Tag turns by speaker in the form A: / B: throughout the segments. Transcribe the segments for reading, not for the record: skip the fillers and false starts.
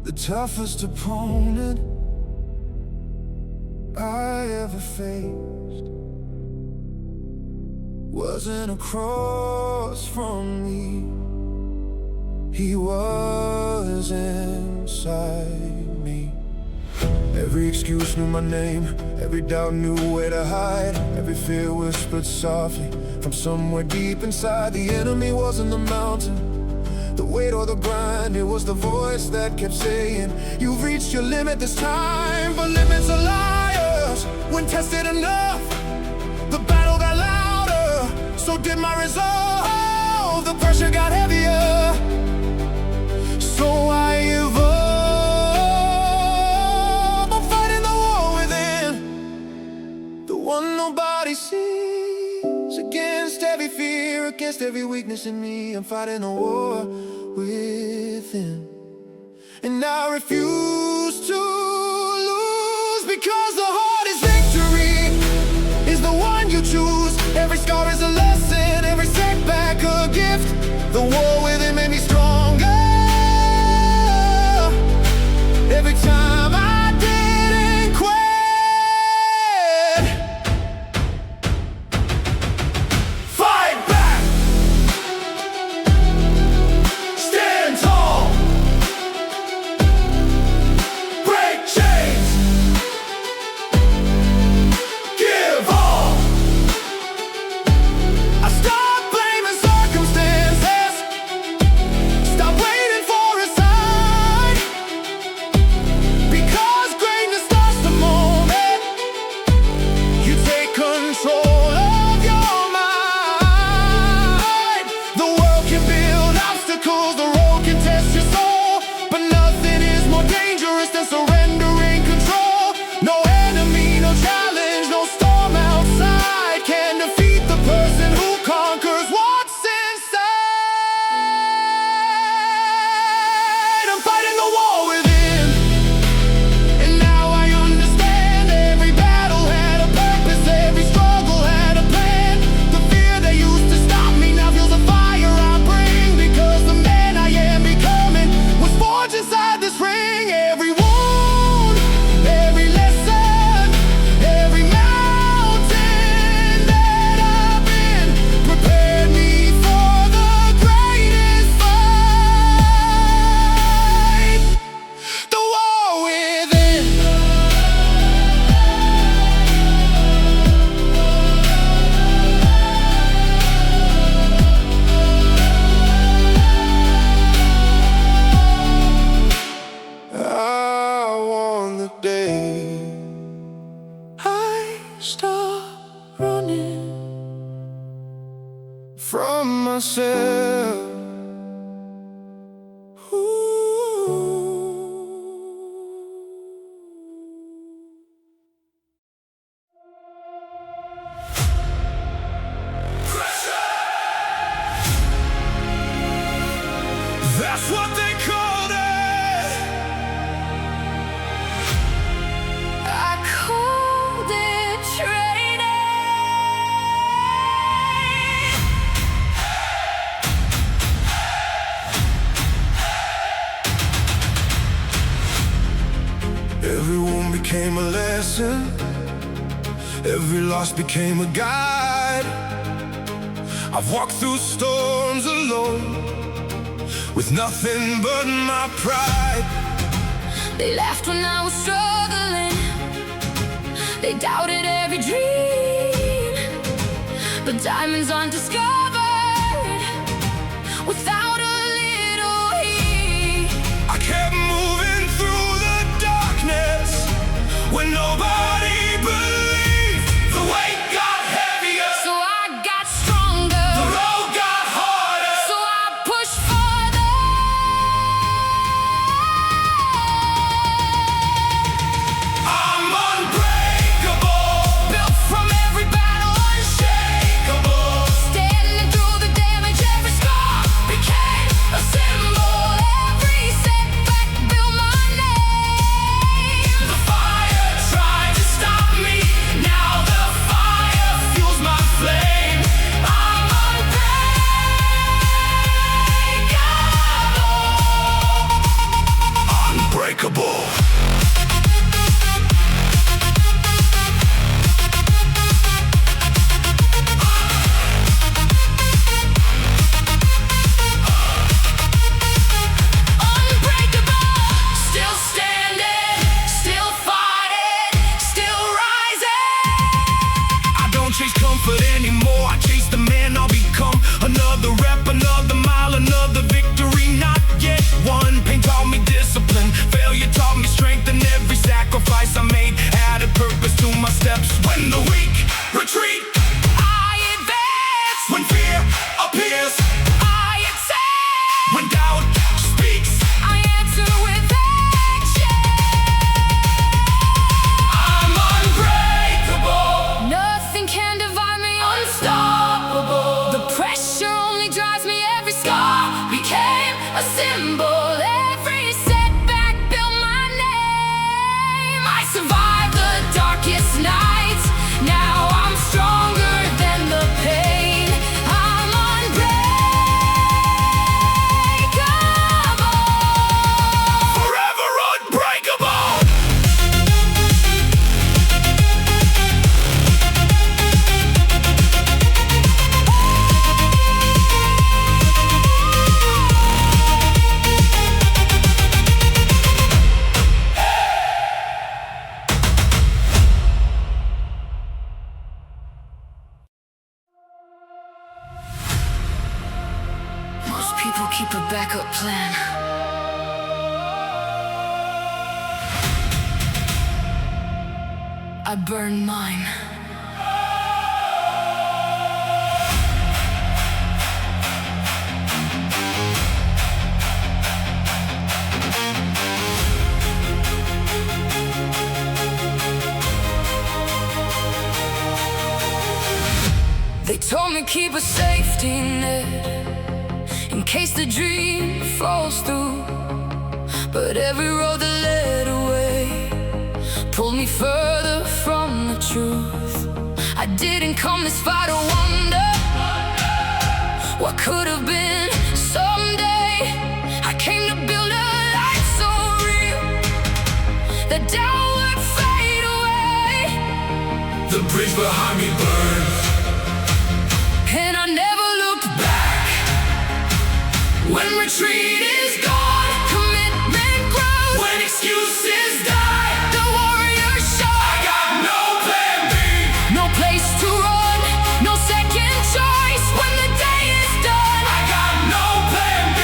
A: The toughest opponent I ever faced wasn't across from me. He was inside me. Every excuse knew my name, every doubt knew where to hide. Every fear whispered softly from somewhere deep inside. The enemy wasn't the mountain, the weight or the grind. It was the voice that kept saying, you've reached your limit this time. But limits are liars. When tested enough, the battle got louder. So did my resolve. The pressure got heavier, so I evolved. I'm fighting the war within, the one nobody sees. Against every fear, against every weakness in me, I'm fighting a war within. And I refuse to lose, because the hardest victory is the one you choose. Every scar is a lesson, every setback a gift. The war within made me stronger. Every time I didn't quit. Fight back, stand tall, break chains, give all. I stopped blaming circumstances, stop waiting for a sign. Because greatness starts the moment you take control of your mind. The world can build obstacles, the road can test your soul, but nothing is more dangerous than surrendering control. No enemy, no challenge, no storm outside can defeat the person who conquers what's inside. I'm fighting the war within, and now I understand. Every battle had a purpose, every struggle had a plan. The fear that used to stop me now fuels the fire I bring, because the man I am becoming was forged inside this ring. Every wound, every lesson, every mountain that I've been prepared me for the greatest fight. The war within. I want the day I stop running from myself. That's what they called it. I called it training. Every wound became a lesson, every loss became a guide. I've walked through storms alone, with nothing but my pride.
B: They laughed when I was struggling, they doubted every dream. But diamonds aren't discovered without a little heat.
A: I kept moving through the darkness when nobody believed. The weight got heavier,
B: So I got stronger,
A: the road got harder.
B: so I pushed further.
A: I'm unbreakable,
B: Built from every battle,
A: unshakable.
B: standing people keep a backup plan. I burn mine. They told me keep a safety net in case the dream falls through. But every road that led away pulled me further from the truth. I didn't come this far to wonder what could have been someday. I came to build a life so real that doubt would fade away.
A: The bridge behind me burns,
B: And I never looked back.
A: when retreat is gone,
B: Commitment grows.
A: when excuses die.
B: The warrior show.
A: I got no plan B.
B: No place to run, no second choice when the day is done.
A: I got no plan B.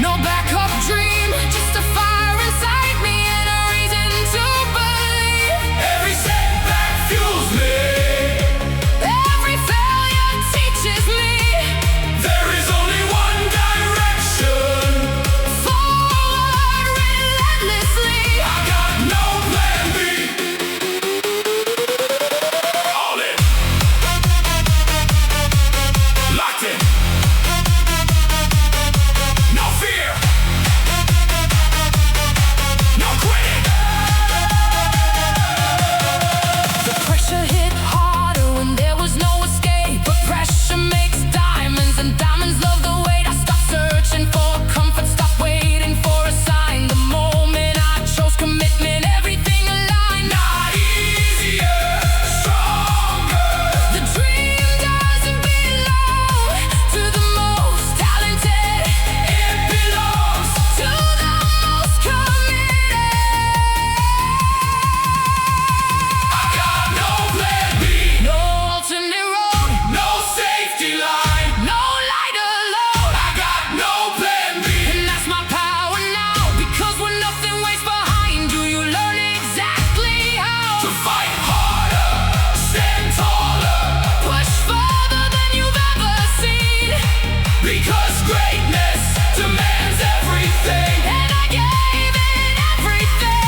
B: No backup dream, just a fire inside me and a reason to believe.
A: Every setback fuels me.
B: Every failure teaches me.
A: There is only one direction.
B: Forward relentlessly.
A: I got no plan B. All in. Locked in. No fear. No quitting.
B: The pressure hit harder when there was no escape. But pressure makes diamonds, and diamonds love the weight. I stopped searching for comfort, stopped waiting for a sign. The moment I chose commitment, everything aligned.
A: Not easier, stronger.
B: The dream doesn't belong to the most talented.
A: It belongs.
B: To the most committed.
A: I got no plan B.
B: No alternate road,
A: No safety line.
B: no light alone.
A: I got no plan B.
B: And that's my power now. Because when nothing waits behind you, you learn exactly how
A: To fight harder, stand taller.
B: push further than you've ever seen.
A: Because greatness demands everything.
B: And I gave it everything.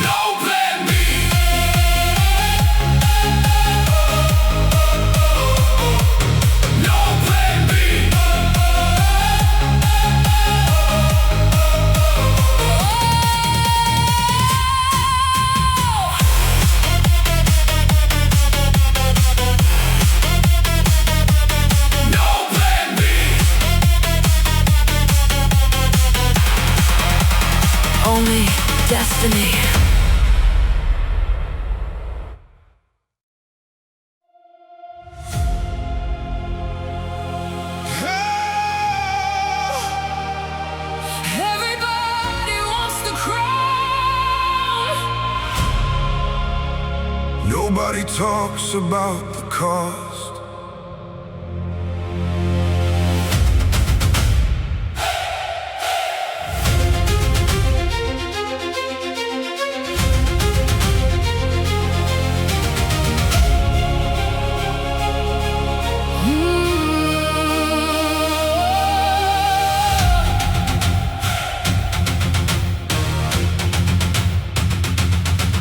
A: No plan B. No plan B. No plan B.
B: Only destiny. Everybody wants the crown.
A: Nobody talks about the cost.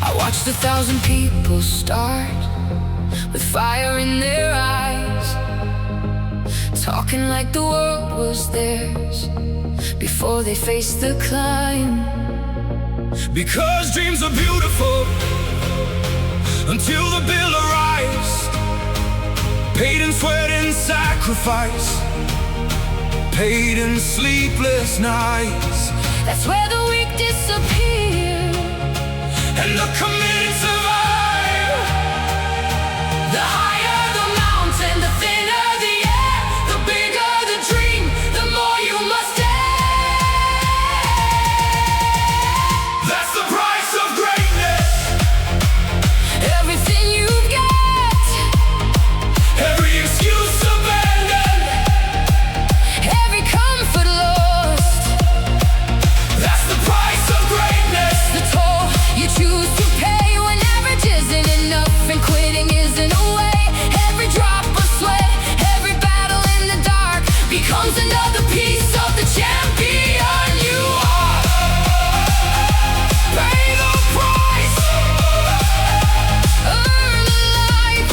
B: I watched 1,000 people start with fire in their eyes, talking like the world was theirs before they faced the climb.
A: Because dreams are beautiful until the bill arrives. Paid in sweat and sacrifice, paid in sleepless nights.
B: That's where the weak disappear
A: And the committed survive.
B: The higher the mountain, the thinner the air. The bigger the dream, the more you must dare.
A: That's the price of greatness.
B: Everything you've got,
A: Every excuse abandoned.
B: becomes another piece of the champion you are. Pay the price, earn the life.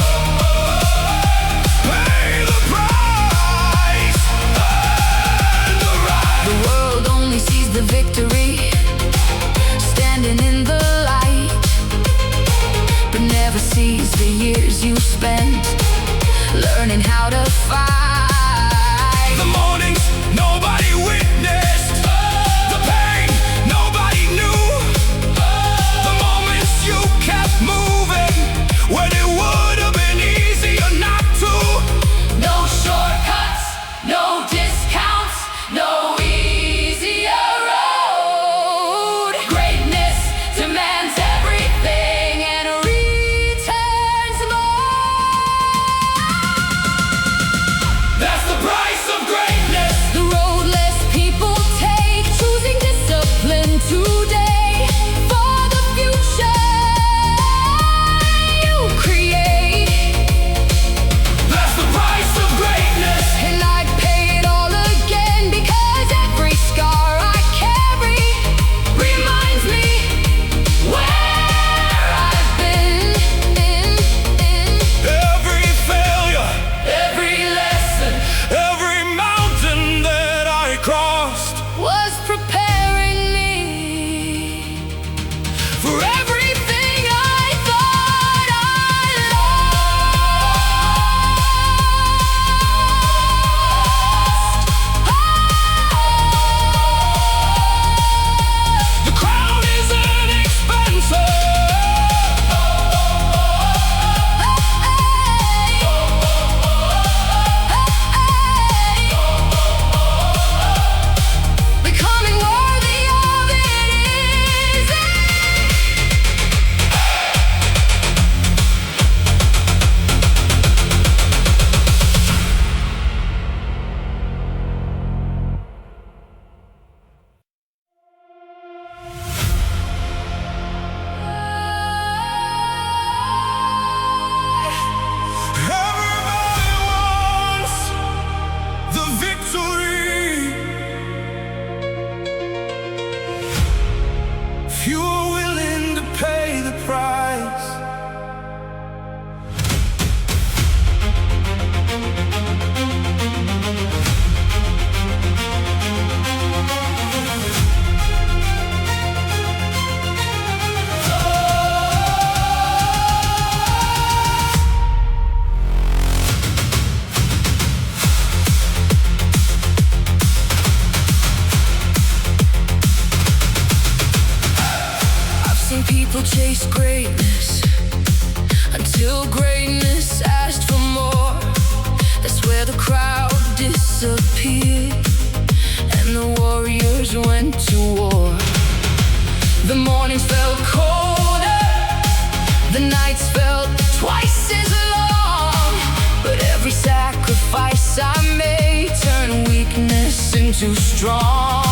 B: Pay the price, earn the right. The world only sees the victory, standing in the light, but never sees the years you spent learning how to fight.
A: The mornings nobody witnessed, the pain nobody knew, the moments you kept moving when it would have been easier not to.
B: No shortcuts, no discounts, no easier road. Greatness demands everything and returns more.
A: That's the price of greatness.
B: The road less people take, choosing discipline today for the future you create.
A: That's the price of greatness.
B: And I'd pay it all again, because every scar I carry reminds me where I've been.
A: Every failure,
B: Every lesson
A: every mountain that I crossed,
B: was preparing me for everything I thought I lost.
A: the crown isn't expensive.
B: Becoming worthy of it is
A: Everybody wants the victory. Few are willing to pay the price.
B: I've seen people chase greatness until greatness asked for more. That's where the crowd disappeared and the warriors went to war. The mornings felt colder, the nights felt twice as long, but every sacrifice I made turned weakness into strong.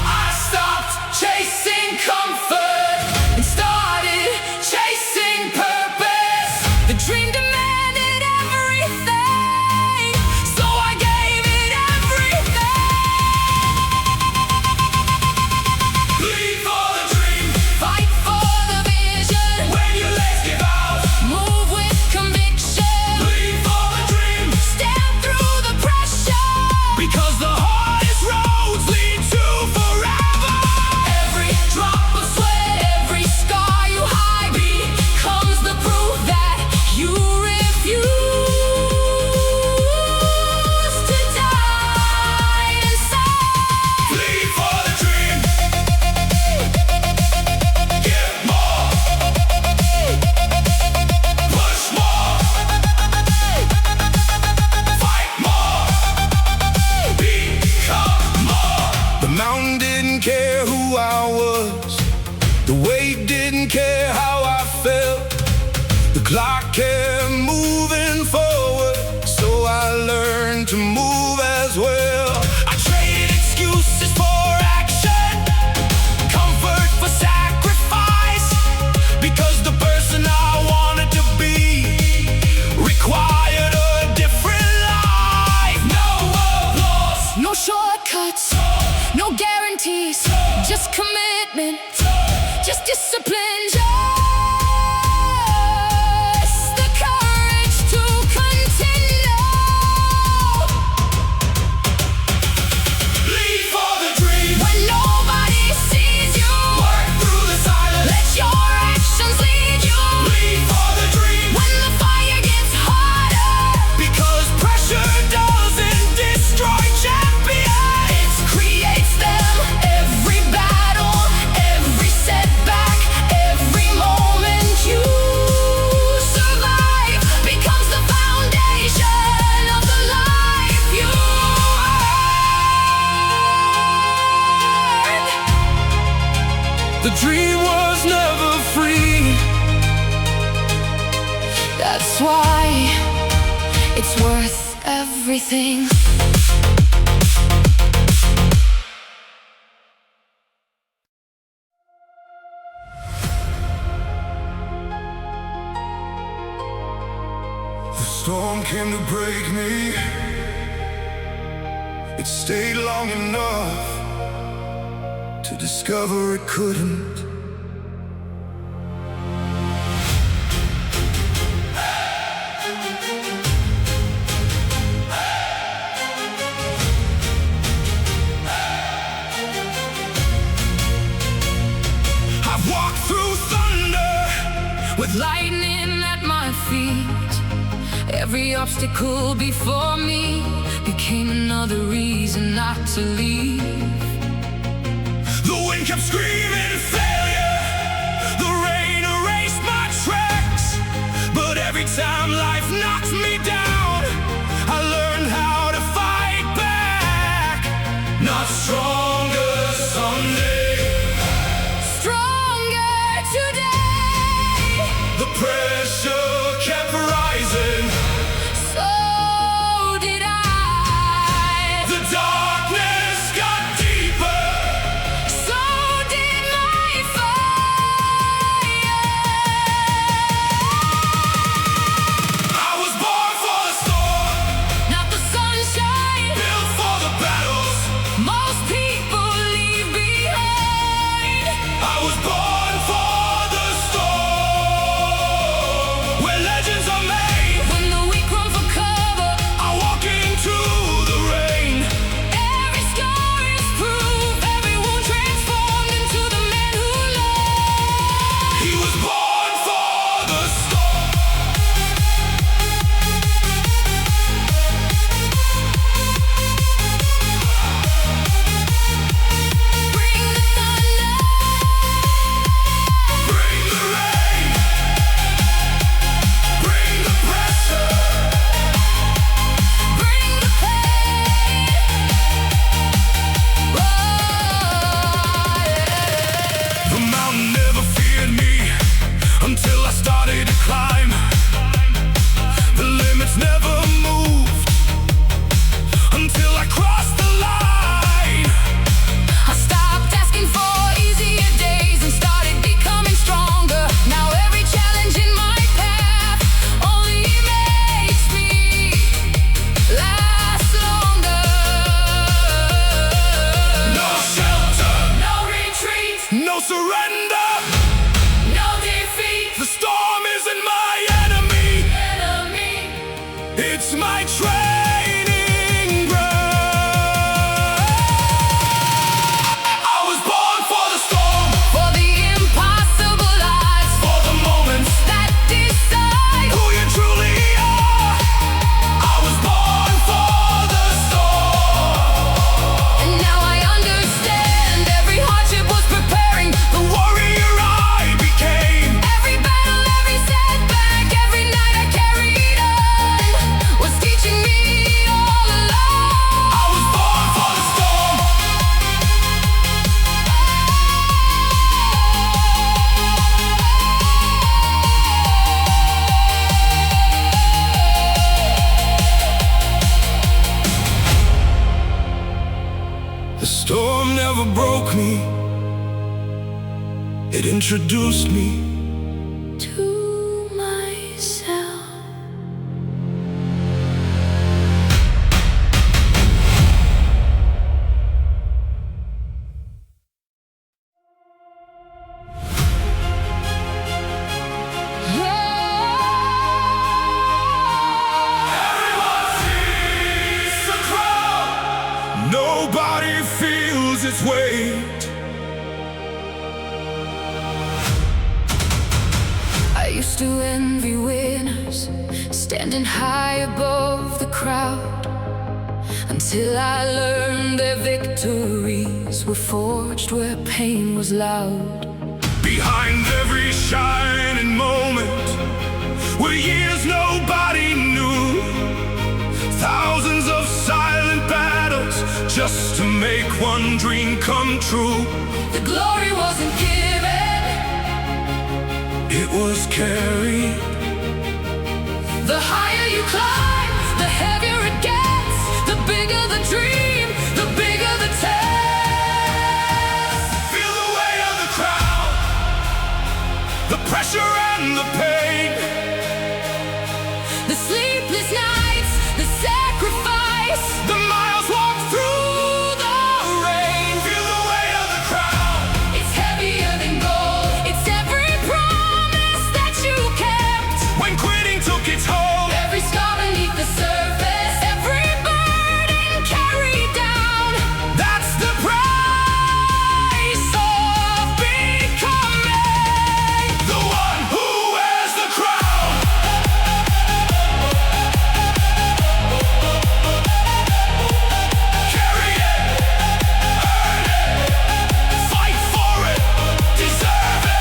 A: I stopped
B: Chasing comfort and started chasing purpose. The dream demanded everything, so I gave it everything.
A: bleed for the dream.
B: Fight for the vision,
A: When your legs give out,
B: move with conviction,
A: bleed for the dream.
B: stand through the pressure.
A: Because the hardest roads lead to forever.
B: Every drop of sweat, every scar you hide becomes the proof that you refuse to die inside.
A: Bleed for the dream. Give more. Push more. Fight more. Become more. The mountain didn't care who I was. The weight didn't care how I felt. The clock kept moving forward, so I learned to move as well. I traded excuses for action, comfort for sacrifice, because the person I wanted to be required a different life. No
B: just commitment, just discipline, just the courage to continue.
A: Lead for the dream.
B: When nobody sees you,
A: Work through the silence.
B: let your actions lead you.
A: Lead for the dream.
B: When the fire gets harder,
A: Because pressure doesn't destroy champions.
B: it creates them. Every battle, every setback, every moment you survive becomes the foundation of the life you earn.
A: The dream was never free.
B: That's why it's worth everything.
A: The storm came to break me. It stayed long enough to discover it couldn't. I've walked through thunder with
B: Lightning at my feet, every obstacle before me became another reason not to leave.
A: the wind kept screaming failure. The rain erased my tracks. But every time life knocked me down, I learned how to fight back. Not stronger someday.
B: Stronger today,
A: The pressure kept rising.
B: so did I.
A: The darkness got deeper.
B: So did my fire.
A: I was born for the storm,
B: Not the sunshine
A: built for the battles.
B: most people leave behind.
A: I was born for the storm, where legends are made.
B: When the weak run for cover,
A: I walk into the rain.
B: every scar is proof, every wound transformed into the man who loved.
A: He was born for the storm.
B: Bring the thunder,
A: Bring the rain. Bring the pressure.
B: bring the pain. Oh, yeah.
A: The mountain never feared me until I started to climb. The limits never moved until I crossed the line.
B: I stopped asking for easier days and started becoming stronger. Now every challenge in my path only makes me last longer.
A: No shelter,
B: No retreat,
A: no surrender.
B: no defeat.
A: The storm isn't my enemy.
B: Enemy,
A: It's my training ground. I was born for the storm,
B: for the impossible odds
A: for the moments
B: that decide.
A: who you truly are. I was born for the storm.
B: And now I understand every hardship was preparing.
A: The warrior I became.
B: Every battle, every setback, every night I carried on was teaching me all along.
A: I was born for the storm. The storm never broke me. It introduced me Nobody feels its weight.
B: I used to envy winners, standing high above the crowd, until I learned their victories were forged where pain was loud.
A: Behind every shining moment were years nobody knew, thousands of silent battles just to make one dream come true.
B: The glory wasn't given,
A: it was carried.
B: The higher you climb, the heavier it gets. The bigger the dream, the bigger the test.
A: Feel the weight of the crowd, the pressure and the pain,
B: the sleepless nights, the sacrifice,
A: the miles walked through the rain. Feel the weight of the crowd,
B: it's heavier than gold. It's every promise that you kept.
A: when quitting took its hold.
B: Every scar beneath the surface, every burden carried down.
A: That's the price of becoming the one who wears the crown. Carry it, earn it, fight for it, deserve it.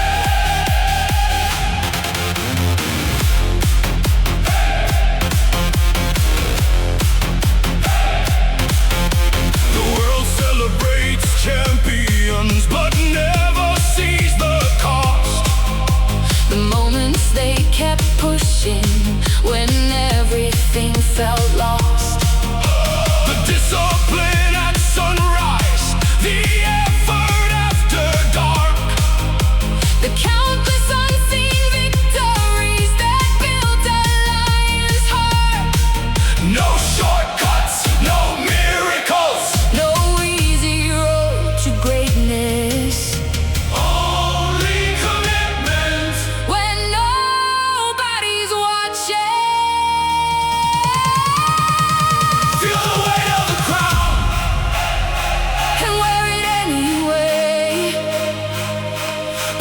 A: The world celebrates champions, but never sees the cost.
B: The moments they kept pushing when everything felt lost.
A: The discipline at sunrise, the effort after dark,
B: The countless unseen victories that built a lion's heart.
A: no shortcuts, no miracles,
B: No easy road to greatness,
A: only commitment.
B: when nobody's watching.
A: Feel the weight of the crown,
B: And wear it anyway.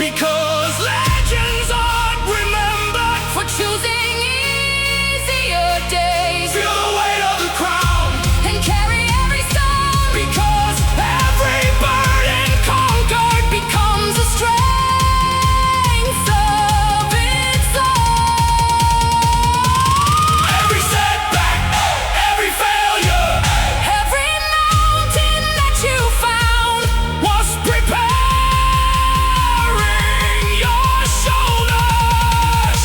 A: because legends aren't remembered.
B: For choosing easier days
A: Feel the weight of the crown,
B: and carry every stone,
A: because every burden conquered
B: becomes a strength of its own.
A: every setback, every failure
B: Every mountain that you found
A: was preparing your shoulders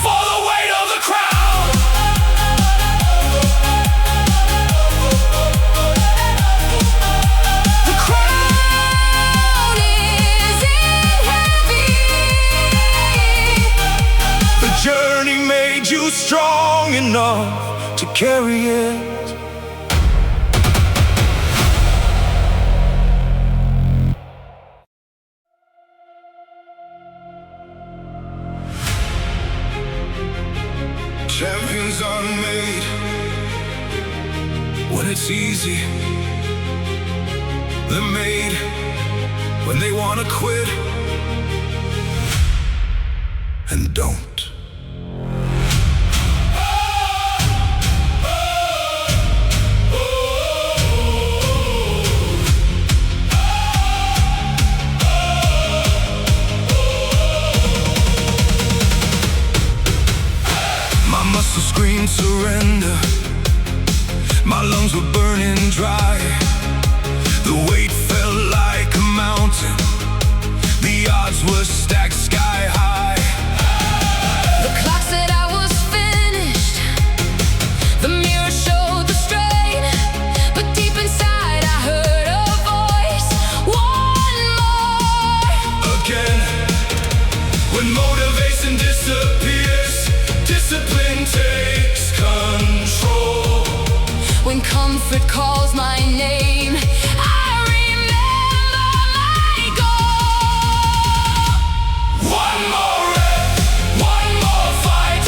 A: for the weight of the crown. The crown
B: isn't heavy.
A: The journey made you strong enough to carry it. Champions aren't made when it's easy. They're made when they wanna quit and don't. My muscles screamed surrender. My lungs were burning dry. The weight felt like a mountain. The odds were stacked sky high.
B: The clock said I was finished. The mirror showed the strain. But deep inside I heard a voice. One more.
A: Again, when motivation disappears, discipline takes control.
B: When comfort calls my name, I remember my goal.
A: One more rep, one more fight,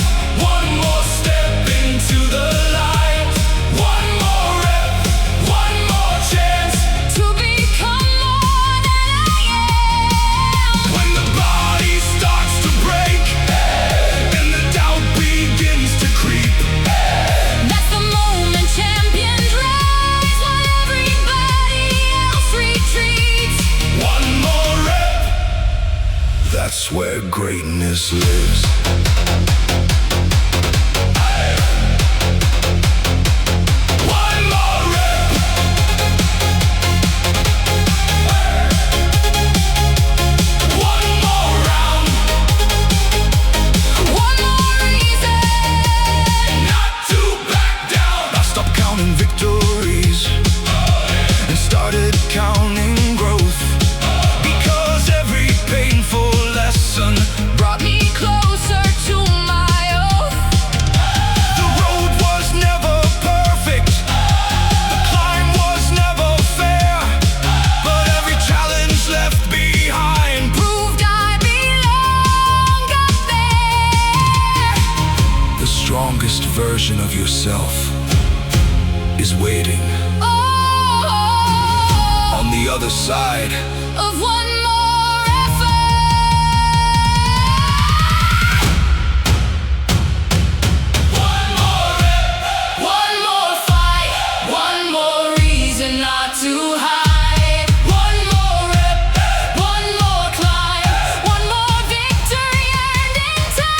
A: one more step into the light. One more rep, one more That's where greatness lives. One more rep. One more round.
B: One more reason
A: Not to back down. I stopped counting victories and started counting growth, because every painful lesson
B: brought me closer to my oath.
A: The road was never perfect, the climb was never fair, but every challenge left behind
B: Proved I belong up there.
A: the strongest version of yourself is waiting
B: Oh,
A: on the other side.
B: of one more effort.
A: One more rep.
B: One more fight. One more reason not to hide. One more rep. One more climb. One more victory earned in time.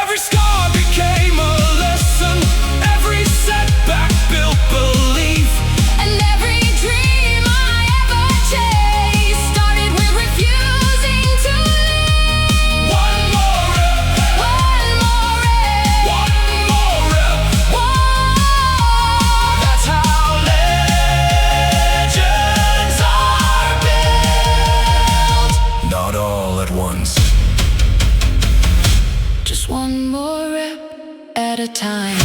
A: Every scar became a lesson, every setback built belief.
B: And every dream I ever chased started with refusing to leave.
A: One more rep.
B: One more rep.
A: One more rep.
B: One.
A: That's how legends are built. Not all at once.
B: Just one more rep at a time.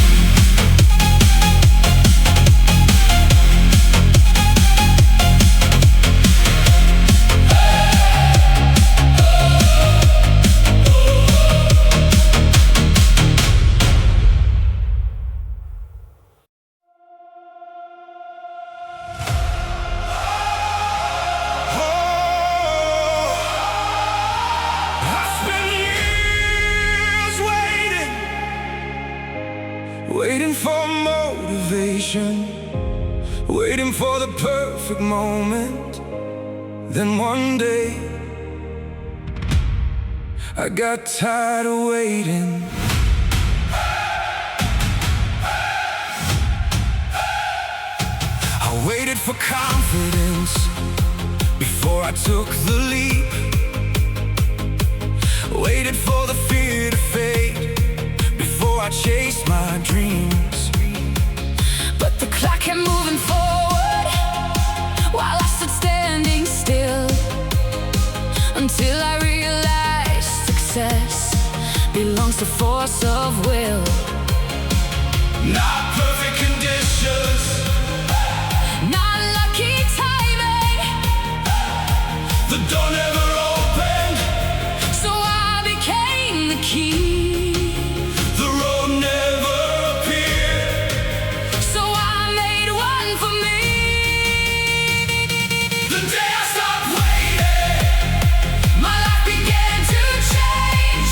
A: I spent years waiting for motivation, waiting for the perfect moment. Then one day, I got tired of waiting. I waited for confidence before I took the leap. Waited for the fear to fade before I chased my dreams.
B: But the clock kept moving forward while I stood standing still, until I realized success belongs to force of will.
A: Not perfect conditions,
B: Not lucky timing,
A: the door never opened,
B: so I became the key.
A: the road never appeared.
B: So I made one for me.
A: The day I stopped waiting,
B: My life began to change.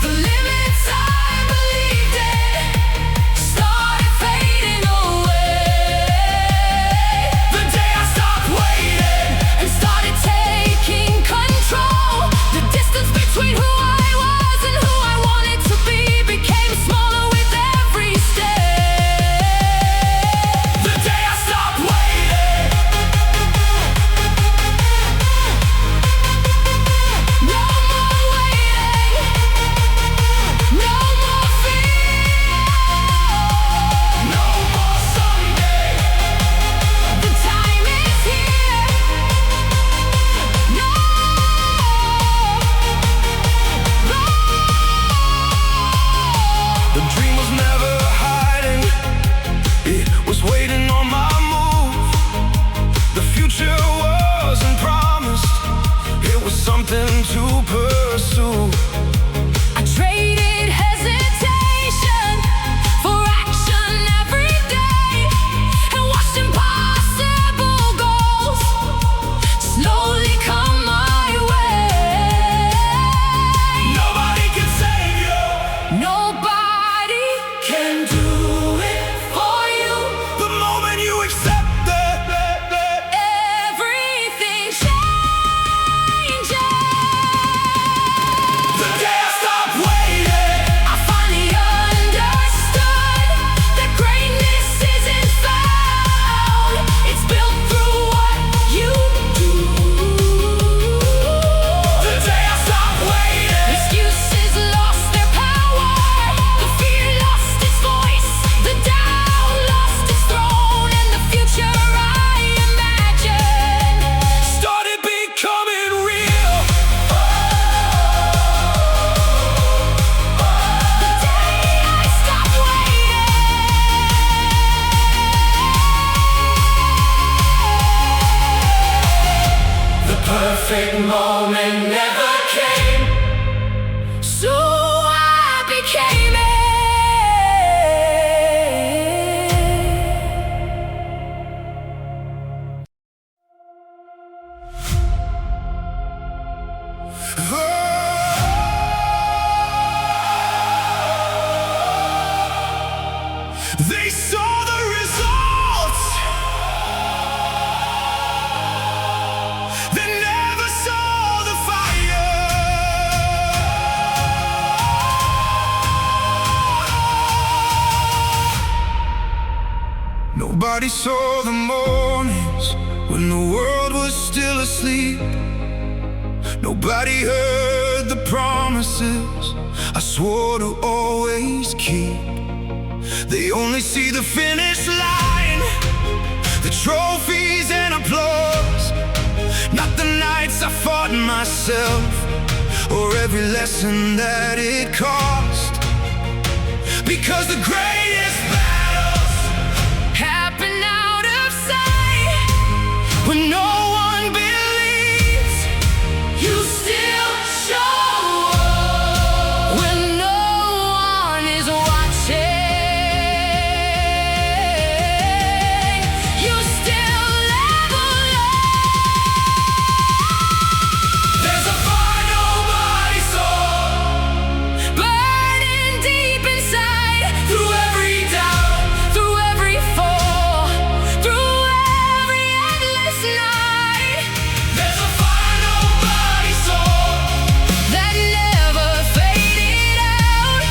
B: The limits I believed in started fading away.
A: the day I stopped waiting,
B: And started taking control. The distance between who I was and who I wanted to be became smaller with every step.
A: the day I stopped waiting.
B: No more waiting, no more fear,
A: No more someday.
B: the time is here. No,
A: The dream was never hiding, it was waiting on my move. The future wasn't promised, it was something to pursue.
B: I traded hesitation for action every day, and watched impossible goals slowly come my way.
A: Nobody can save you.
B: Nobody perfect moment never came, so I became it.
A: They saw the results. They never saw the fire. Nobody saw the mornings when the world was still asleep. Nobody heard the promises I swore to always keep. They only see the finish line, the trophies and applause, not the nights I fought myself, or every lesson that it cost. Because the greatest battles
B: Happen out of sight when no one believes. You still show up when no one is watching. You still level up. There's a fire nobody saw, burning deep inside. Through every doubt, through every fall, through every endless night. There's a fire nobody saw that never faded out.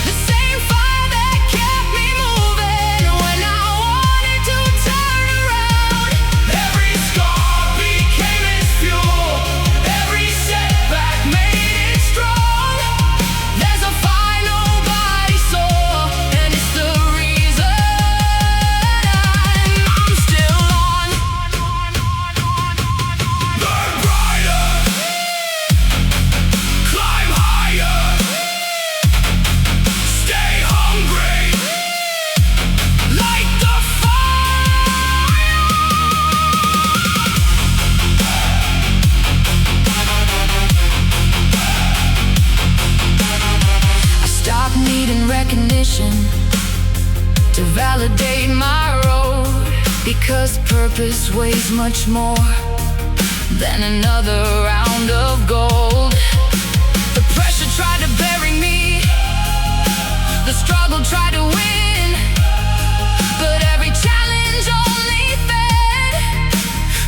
B: The same fire that kept me moving when I wanted to turn around. Every scar became its fuel, every setback made it strong. There's a fire nobody saw, and it's the reason I'm still on.
A: burn brighter, climb higher, stay hungry, light the fire.
B: I stopped needing recognition to validate my road, because purpose weighs much more than another round of gold. The pressure tried to bury me, the struggle tried to win, but every challenge only fed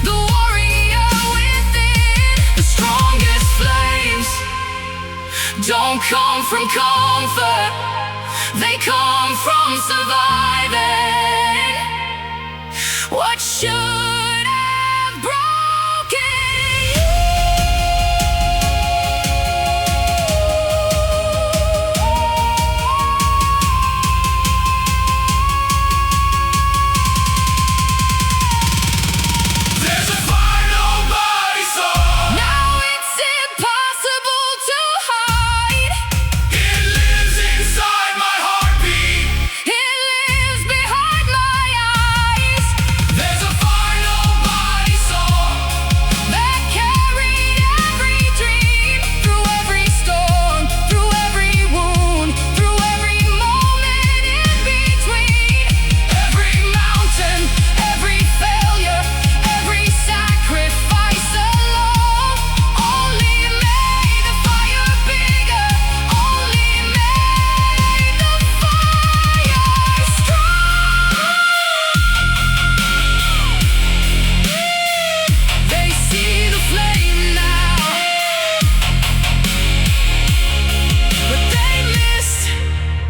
B: the warrior within. The strongest flames don't come from comfort, they come from surviving what should have broken you.
A: There's a fire nobody saw.
B: Now it's impossible to hide.
A: It lives inside my heartbeat.
B: It lives behind my eyes.
A: There's a fire nobody saw.
B: That carried every dream, through every storm, through every wound, through every moment in between. Every mountain, every failure, every sacrifice alone only made the fire bigger, only made the fire strong. They see the flame now, but they missed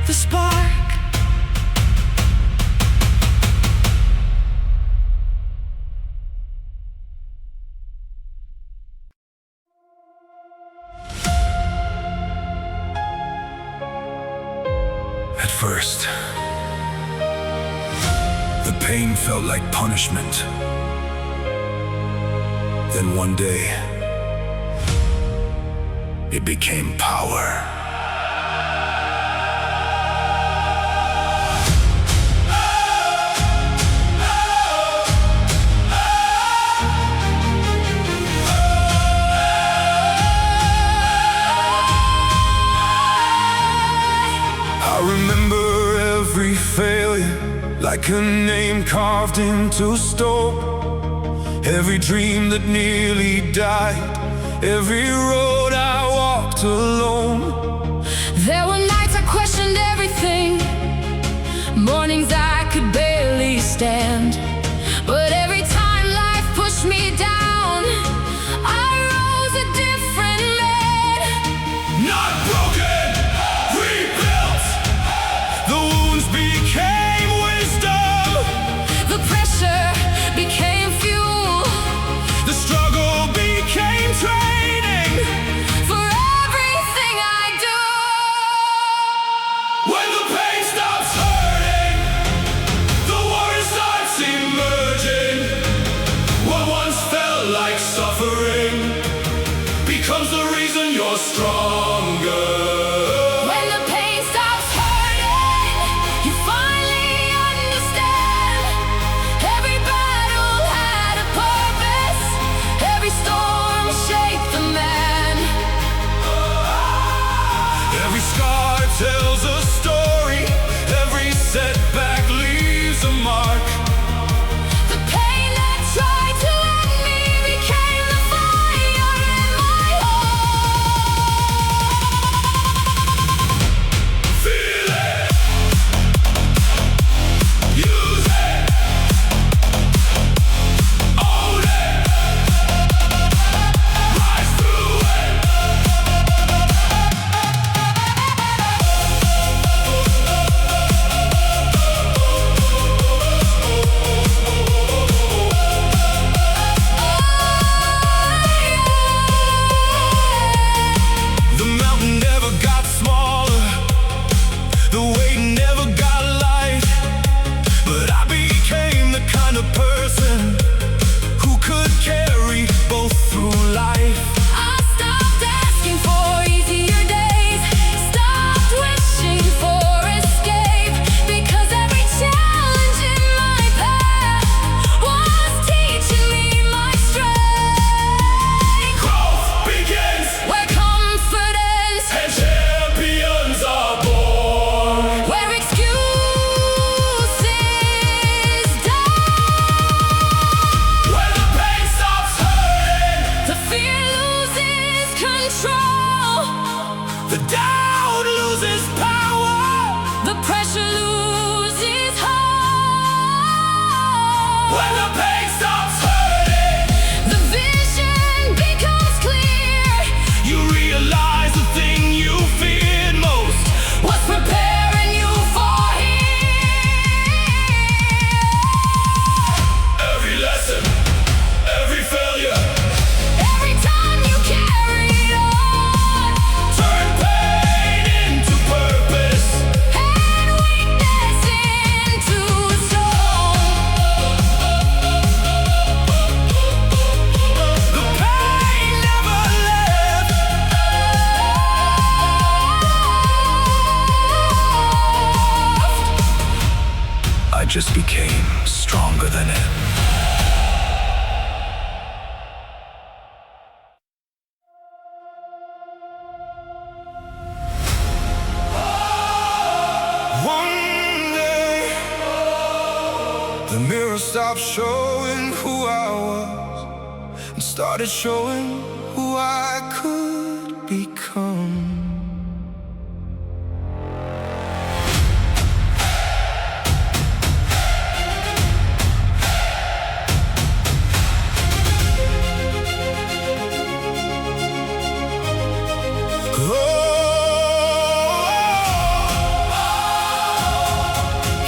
B: the spark.
A: At first, the pain felt like punishment. Then one day, it became power. like a name carved into stone. Every dream that nearly died, every road I walked alone.
B: There were nights I questioned everything, mornings I could barely stand. But every time life pushed me down, I rose a different man.
A: Not broken, rebuilt. The wounds became wisdom.
B: The pressure became fuel.
A: The struggle became training
B: for everything I do.
A: When the pain stops hurting, the worry starts emerging. What once felt like suffering becomes the reason you're stronger.
B: When the pain stops hurting, you finally understand. Every battle had a purpose, every storm shaped the man.
A: Every scar tells a story, every setback leaves a mark.
B: The pain that tried to end me became the fire in my heart.
A: Feel it, use it, own it, rise through it. The mountain never got smaller, the weight never got light, but I became the kind of person who could carry both through life.
B: I stopped asking for easier days, stopped wishing for escape, because every challenge in my path was teaching me my strength.
A: Growth begins
B: Where comfort ends,
A: and champions are born.
B: where excuses die,
A: When the pain stops hurting,
B: the fear loses control,
A: the doubt loses power.
B: the pressure loses hope.
A: When the pain stops hurting,
B: The vision becomes clear.
A: you realize the thing you feared most.
B: What's preparing you for here?
A: Every lesson, every failure,
B: Every time you carry on,
A: turn pain into purpose.
B: and weakness into song.
A: The pain never left. I just became stronger than it. One day, the mirror stopped showing who I was and started showing who I could become.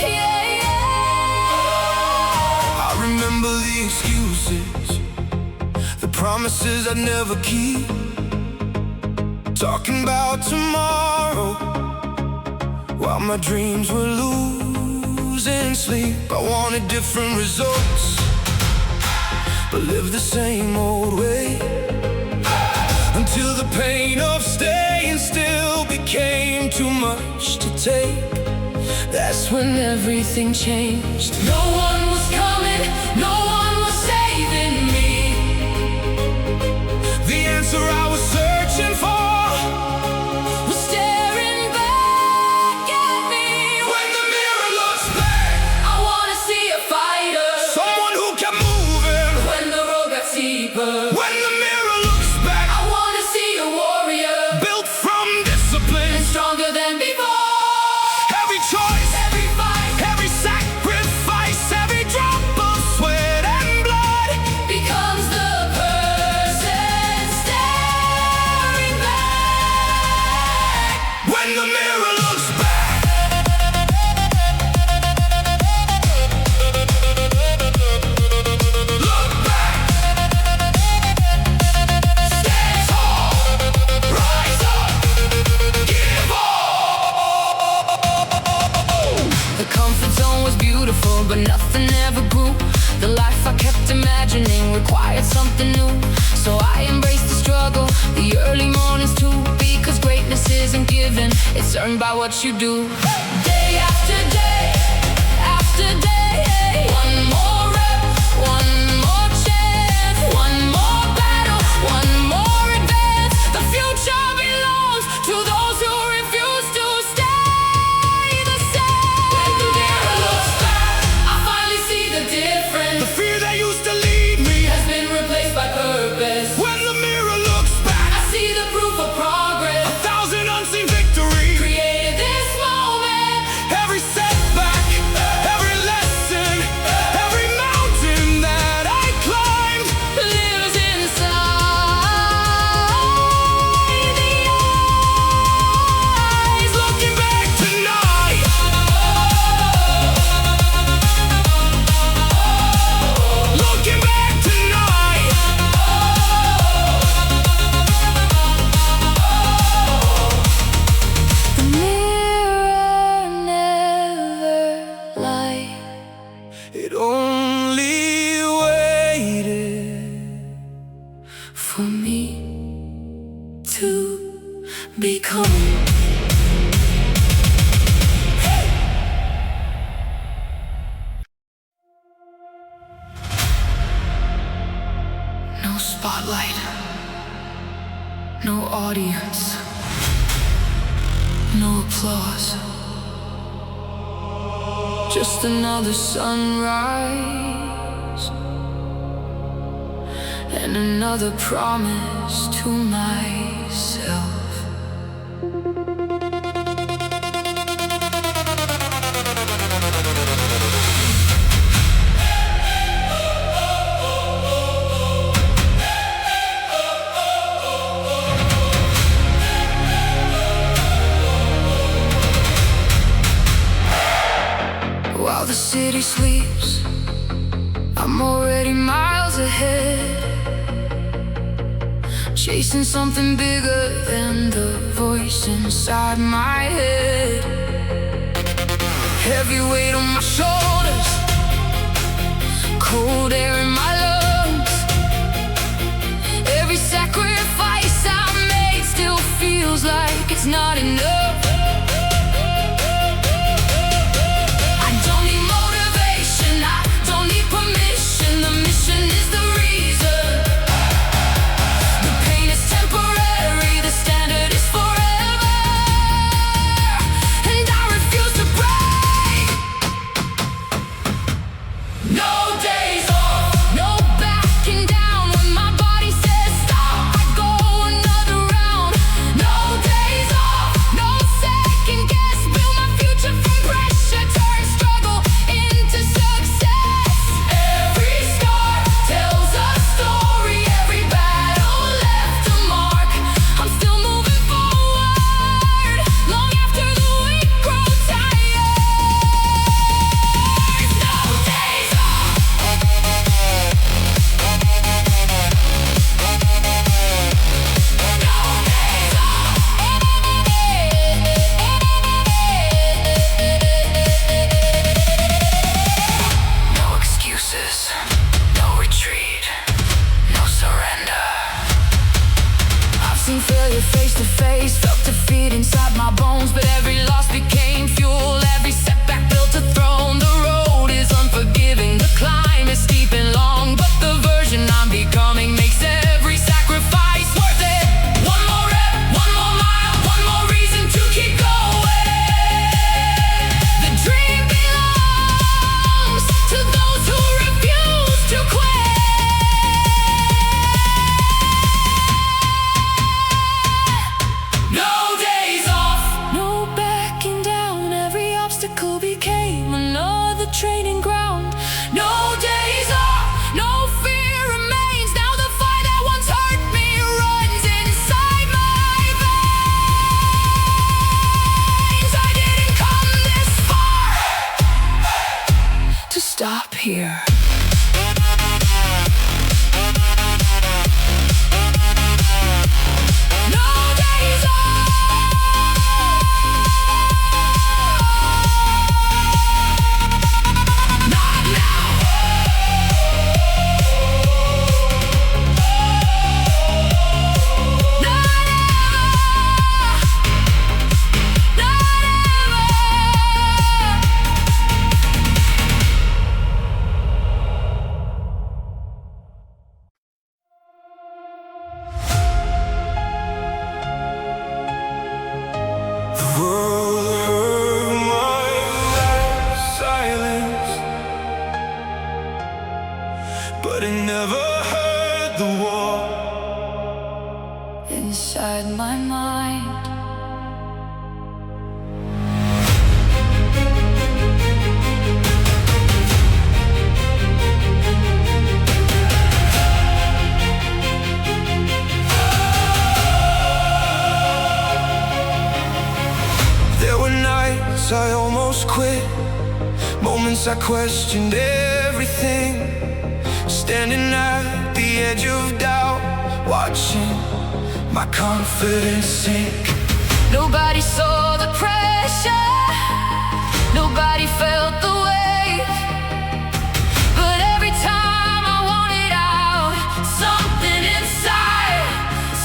B: Yeah, yeah.
A: I remember the excuses, the promises I'd never keep, talking about tomorrow while my dreams were losing sleep. I wanted different results, but lived the same old way, until the pain of staying still became too much to take.
B: That's when everything changed. No one was coming, no one was saving me.
A: The answer I was searching for
B: Was staring back at me.
A: when the mirror looks back.
B: I something new. So I embrace the struggle, the early mornings too, because greatness isn't given, it's earned by what you do. Day after day, after day, one more rep, one more chance, one more battle, one more advance. The future belongs to those who refuse to stay the same. When the mirror looks back, I finally see the difference.
A: The fear that used to lead me
B: has been replaced by purpose.
A: When the mirror looks back,
B: I see the proof of progress.
A: 1,000 unseen victories
B: Created this moment.
A: Every setback, every lesson, every mountain that I climbed
B: Lives inside the eyes.
A: looking back tonight. Looking back tonight.
B: The mirror never lied.
A: It only waited
B: For me to become. No spotlight, no audience, no applause. Just another sunrise and another promise to myself. While the city sleeps, I'm already miles ahead, chasing something bigger than the voice inside my head. Heavy weight on my shoulders, cold air in my lungs. Every sacrifice I made still feels like it's not enough. The mission is the reason. The pain is temporary, the standard is forever. And I refuse to break. No days off, no backing down. When my body says stop, I go another round. No days off, no second guess. Build my future from pressure, turn struggle into success. Every scar tells a story, every battle left a mark. I'm still moving forward, long after the weak grow tired. No days off. No excuses, no retreat, no surrender. I've seen failure face to face, felt defeat inside my bones, but every loss became fuel, every setback built a throne. The road is unforgiving, the climb is steep and long, but the version I'm becoming makes every sacrifice worth it. One more rep, one more mile, one more reason to keep going. The dream belongs to those who refuse to quit. No days off, no backing down. Every obstacle became another training ground. No days off, no fear remains. Now the fire that once hurt me runs inside my veins. I didn't come this far to stop here. No days off. Not now.
A: but it never heard the war
B: inside my mind.
A: There were nights I almost quit, moments I questioned everything, standing at the edge of doubt, watching my confidence sink.
B: Nobody saw the pressure, nobody felt the weight, but every time I wanted out, something inside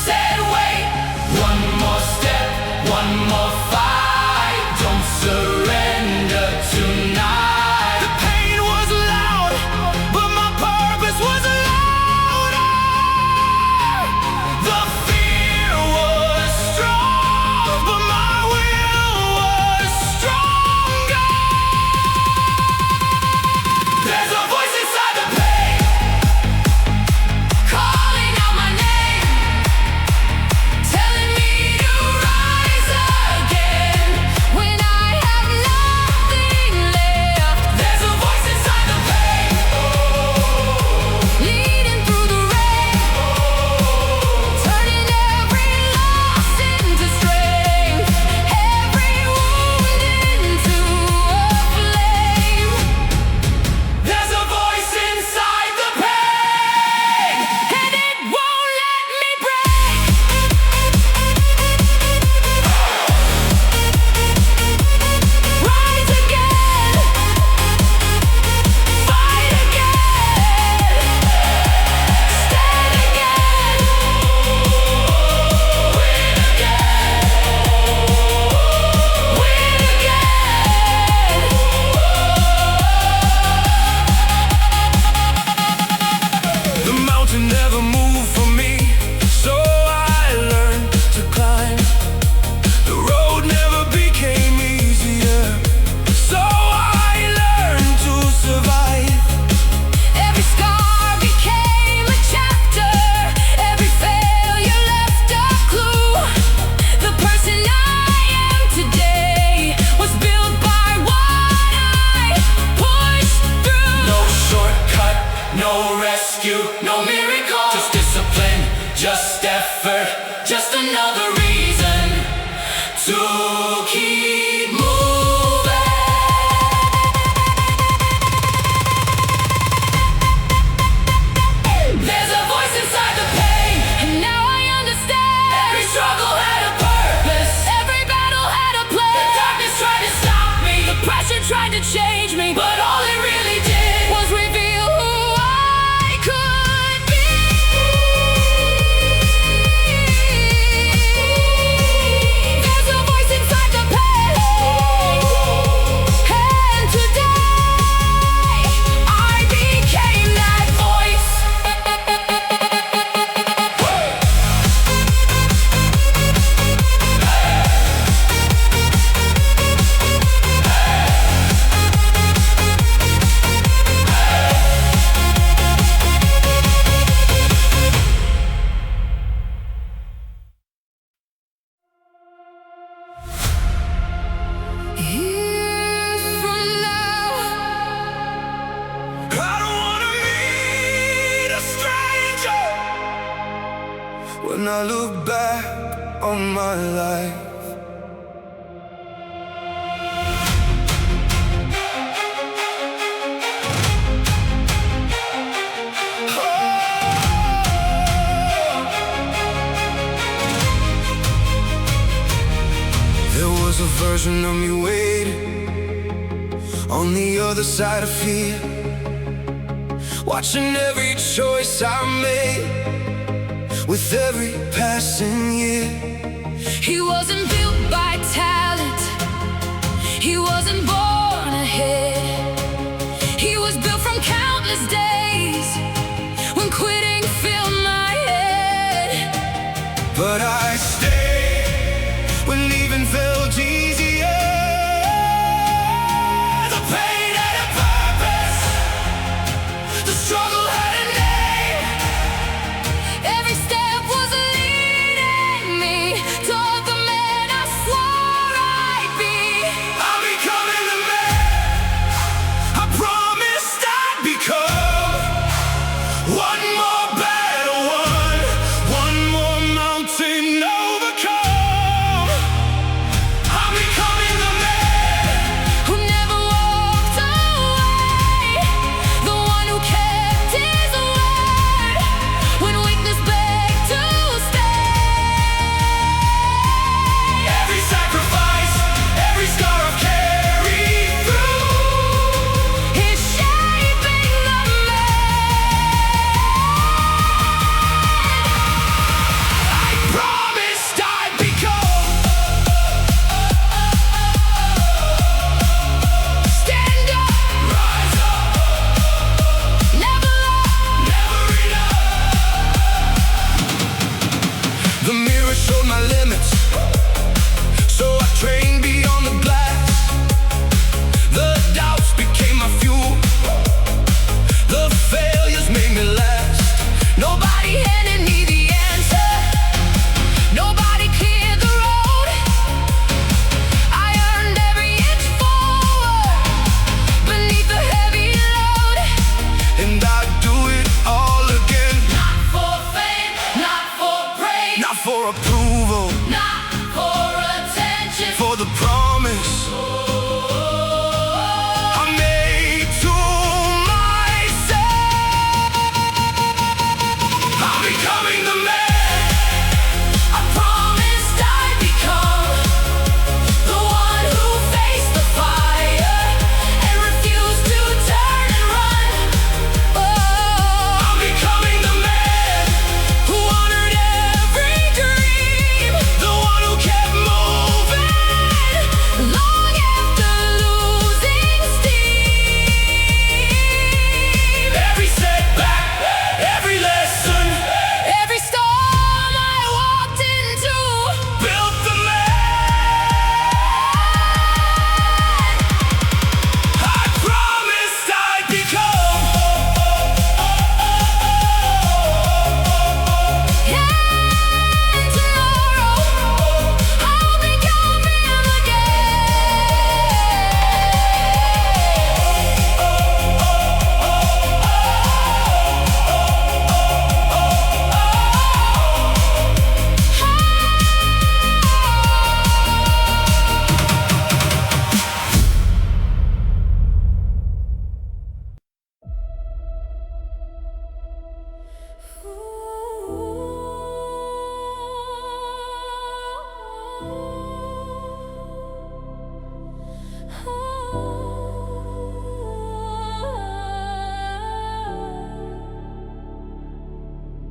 B: said wait.
C: One more step, one more fight, don't surrender tonight.
A: The pain was loud, but my purpose was louder. The fear was strong, but my will was stronger.
C: There's a voice inside the pain,
B: Calling out my name, telling me to rise again when I have nothing left.
C: there's a voice inside the pain,
B: Leading through the rain, turning every loss into strength, every wound into a flame.
C: there's a voice inside the pain.
B: And it won't let me break. Rise again, fight again, stand again, win again.
A: The mountain never moved for me, so I learned to climb. The road never became easier, so I learned to survive.
B: Every scar became a chapter, every failure left a clue. The person I am today was built by what I pushed through.
C: No shortcut, no rescue, no miracle. Just discipline, just effort, just another reason to keep moving. There's a voice inside the pain,
B: And now I understand.
C: every struggle had a purpose.
B: Every battle had a plan.
C: The darkness tried to stop me,
B: The pressure tried to change me,
C: but all it really did
B: was reveal who I could be. There's a voice inside the pain, and today I became that voice. Years from now,
A: I don't wanna meet a stranger when I look back on my life. There was a version of me waiting on the other side of fear, watching every choice I made with every passing year.
B: he wasn't built by talent, he wasn't born ahead. He was built from countless days when quitting filled my head.
A: But I stayed when leaving felt easier. The pain had a purpose, the struggle had an end.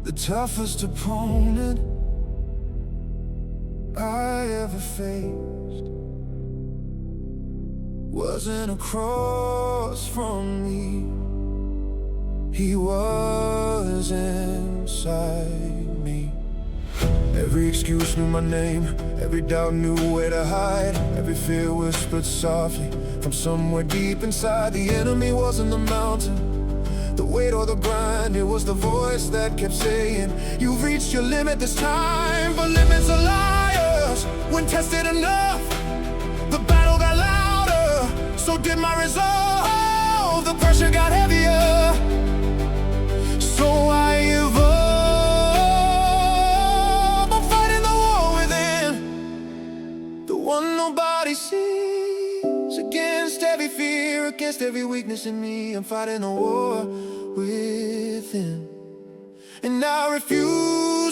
A: The toughest opponent I ever faced wasn't across from me. He was inside me. Every excuse knew my name, every doubt knew where to hide. Every fear whispered softly from somewhere deep inside. The enemy wasn't the mountain, the weight or the grind. It was the voice that kept saying, you've reached your limit this time. But limits are liars. When tested enough, the battle got louder. So did my resolve. The pressure got heavier, so I evolved. I'm fighting the war within, the one nobody sees. Against every fear, against every weakness in me, I'm fighting a war within. And I refuse